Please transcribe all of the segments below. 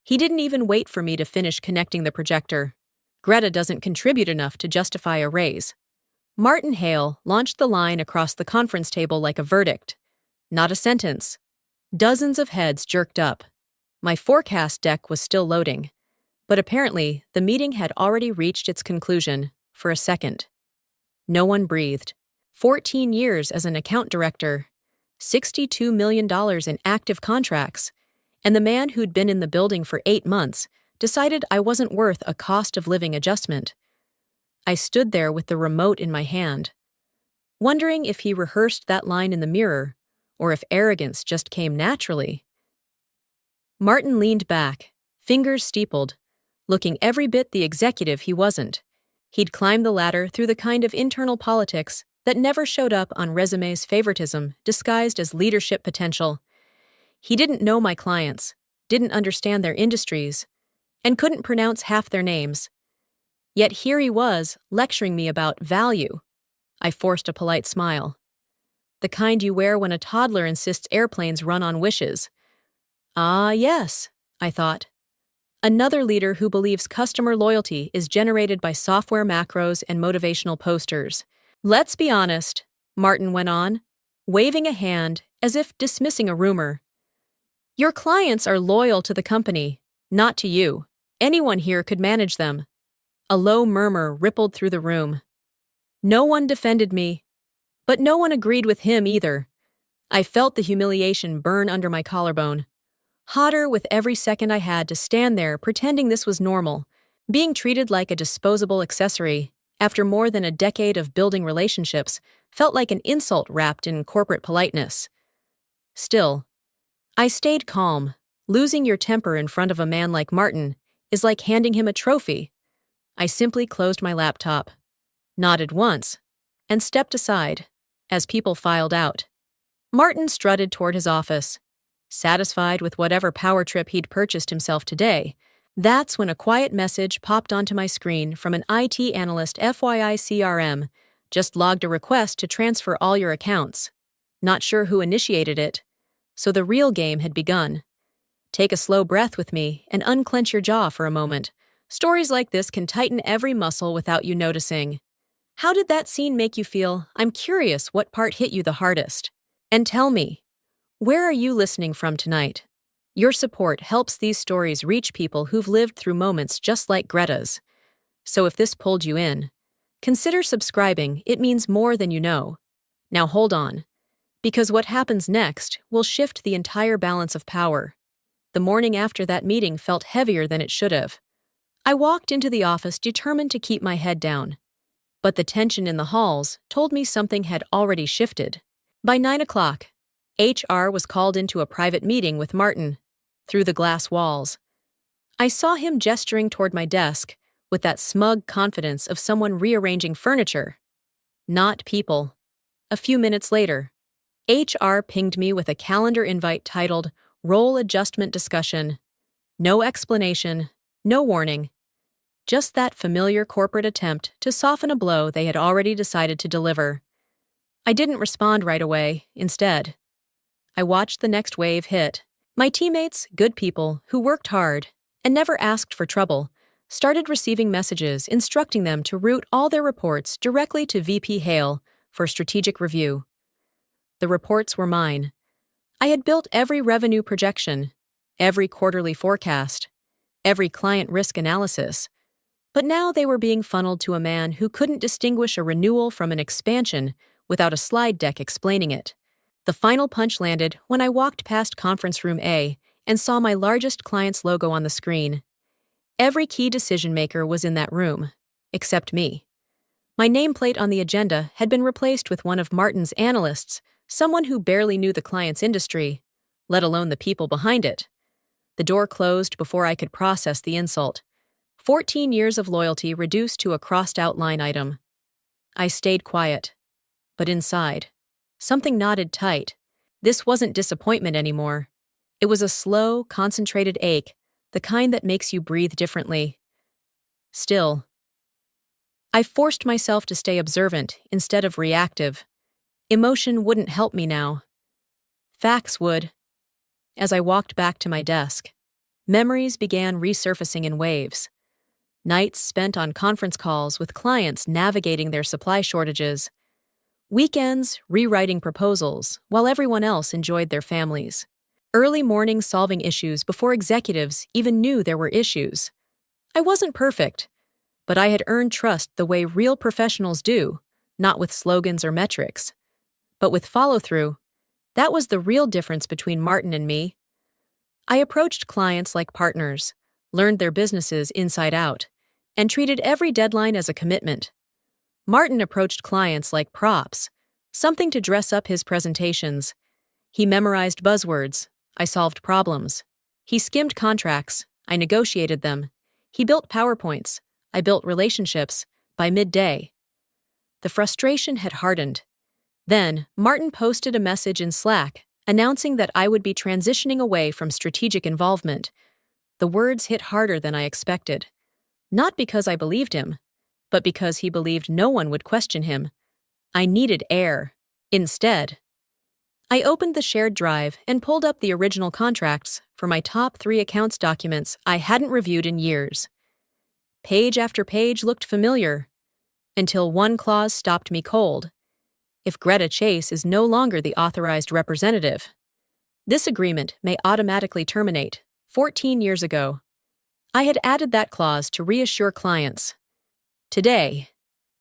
He didn't even wait for me to finish connecting the projector. Greta doesn't contribute enough to justify a raise. Martin Hale launched the line across the conference table like a verdict. Not a sentence. Dozens of heads jerked up. My forecast deck was still loading. But apparently, the meeting had already reached its conclusion for a second. No one breathed. 14 years as an account director, $62 million in active contracts, and the man who'd been in the building for 8 months decided I wasn't worth a cost of living adjustment. I stood there with the remote in my hand, wondering if he rehearsed that line in the mirror, or if arrogance just came naturally. Martin leaned back, fingers steepled, looking every bit the executive he wasn't. He'd climbed the ladder through the kind of internal politics that never showed up on resumes, favoritism disguised as leadership potential. He didn't know my clients, didn't understand their industries, and couldn't pronounce half their names. Yet here he was, lecturing me about value. I forced a polite smile. The kind you wear when a toddler insists airplanes run on wishes. Ah, yes, I thought. Another leader who believes customer loyalty is generated by software macros and motivational posters. Let's be honest, Martin went on, waving a hand as if dismissing a rumor. Your clients are loyal to the company, not to you. Anyone here could manage them. A low murmur rippled through the room. No one defended me, but no one agreed with him either. I felt the humiliation burn under my collarbone. Hotter with every second I had to stand there pretending this was normal, being treated like a disposable accessory after more than a decade of building relationships felt like an insult wrapped in corporate politeness. Still, I stayed calm. Losing your temper in front of a man like Martin is like handing him a trophy. I simply closed my laptop, nodded once, and stepped aside as people filed out. Martin strutted toward his office, satisfied with whatever power trip he'd purchased himself today. That's when a quiet message popped onto my screen from an IT analyst. FYI CRM just logged a request to transfer all your accounts. Not sure who initiated it, so the real game had begun. Take a slow breath with me and unclench your jaw for a moment. Stories like this can tighten every muscle without you noticing. How did that scene make you feel? I'm curious what part hit you the hardest. And tell me, where are you listening from tonight? Your support helps these stories reach people who've lived through moments just like Greta's. So if this pulled you in, consider subscribing. It means more than you know. Now hold on, because what happens next will shift the entire balance of power. The morning after that meeting felt heavier than it should have. I walked into the office determined to keep my head down. But the tension in the halls told me something had already shifted. By 9 o'clock, HR was called into a private meeting with Martin, through the glass walls. I saw him gesturing toward my desk with that smug confidence of someone rearranging furniture, not people. A few minutes later, HR pinged me with a calendar invite titled Role Adjustment Discussion. No explanation, no warning. Just that familiar corporate attempt to soften a blow they had already decided to deliver. I didn't respond right away, instead. I watched the next wave hit. My teammates, good people who worked hard and never asked for trouble, started receiving messages instructing them to route all their reports directly to VP Hale for strategic review. The reports were mine. I had built every revenue projection, every quarterly forecast, every client risk analysis. But now they were being funneled to a man who couldn't distinguish a renewal from an expansion without a slide deck explaining it. The final punch landed when I walked past Conference Room A and saw my largest client's logo on the screen. Every key decision-maker was in that room, except me. My nameplate on the agenda had been replaced with one of Martin's analysts, someone who barely knew the client's industry, let alone the people behind it. The door closed before I could process the insult. 14 years of loyalty reduced to a crossed-out line item. I stayed quiet. But inside, something knotted tight. This wasn't disappointment anymore. It was a slow, concentrated ache, the kind that makes you breathe differently. Still, I forced myself to stay observant instead of reactive. Emotion wouldn't help me now. Facts would. As I walked back to my desk, Memories began resurfacing in waves. Nights spent on conference calls with clients navigating their supply shortages. Weekends rewriting proposals while everyone else enjoyed their families. Early mornings solving issues before executives even knew there were issues. I wasn't perfect, but I had earned trust the way real professionals do, not with slogans or metrics, but with follow-through. That was the real difference between Martin and me. I approached clients like partners, learned their businesses inside out, and treated every deadline as a commitment. Martin approached clients like props, something to dress up his presentations. He memorized buzzwords. I solved problems. He skimmed contracts. I negotiated them. He built PowerPoints. I built relationships. By midday, the frustration had hardened. Then, Martin posted a message in Slack announcing that I would be transitioning away from strategic involvement. The words hit harder than I expected. Not because I believed him, but because he believed no one would question him. I needed air. Instead, I opened the shared drive and pulled up the original contracts for my top 3 accounts documents I hadn't reviewed in years. Page after page looked familiar, until one clause stopped me cold. If Greta Chase is no longer the authorized representative, this agreement may automatically terminate. 14 years ago, I had added that clause to reassure clients. Today,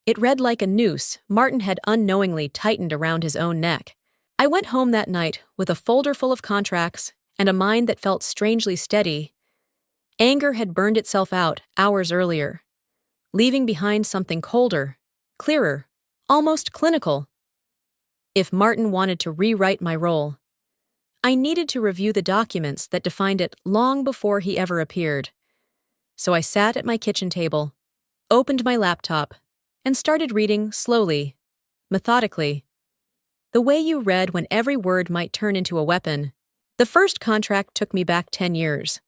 it read like a noose Martin had unknowingly tightened around his own neck. I went home that night with a folder full of contracts and a mind that felt strangely steady. Anger had burned itself out hours earlier, leaving behind something colder, clearer, almost clinical. If Martin wanted to rewrite my role, I needed to review the documents that defined it long before he ever appeared. So I sat at my kitchen table, opened my laptop, and started reading slowly, methodically. The way you read when every word might turn into a weapon. The first contract took me back 10 years.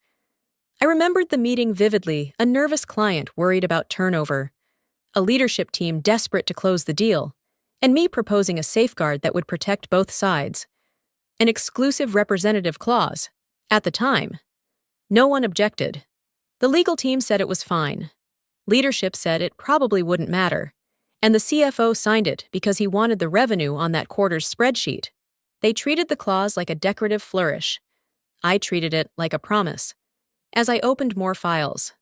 I remembered the meeting vividly, a nervous client worried about turnover, a leadership team desperate to close the deal, and me proposing a safeguard that would protect both sides. An exclusive representative clause. At the time, no one objected. The legal team said it was fine. Leadership said it probably wouldn't matter. And the CFO signed it because he wanted the revenue on that quarter's spreadsheet. They treated the clause like a decorative flourish. I treated it like a promise. As I opened more files,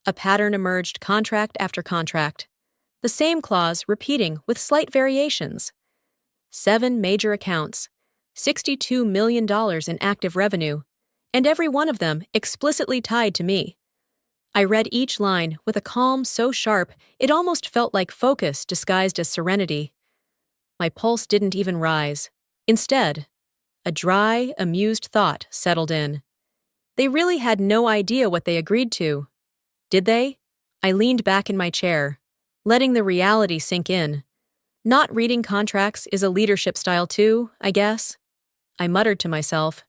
a pattern emerged contract after contract, the same clause repeating with slight variations. 7 major accounts, $62 million in active revenue, and every one of them explicitly tied to me. I read each line with a calm so sharp it almost felt like focus disguised as serenity. My pulse didn't even rise. Instead, a dry, amused thought settled in. They really had no idea what they agreed to. Did they? I leaned back in my chair, letting the reality sink in. Not reading contracts is a leadership style too, I guess. I muttered to myself.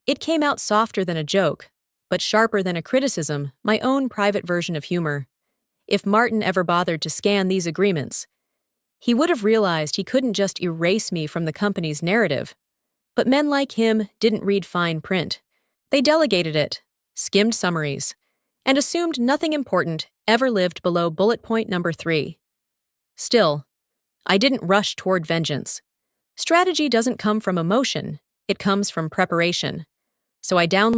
It came out softer than a joke, but sharper than a criticism, my own private version of humor. If Martin ever bothered to scan these agreements, he would have realized he couldn't just erase me from the company's narrative. But men like him didn't read fine print. They delegated it, skimmed summaries, and assumed nothing important ever lived below bullet point number 3. Still, I didn't rush toward vengeance. Strategy doesn't come from emotion, it comes from preparation. So I downloaded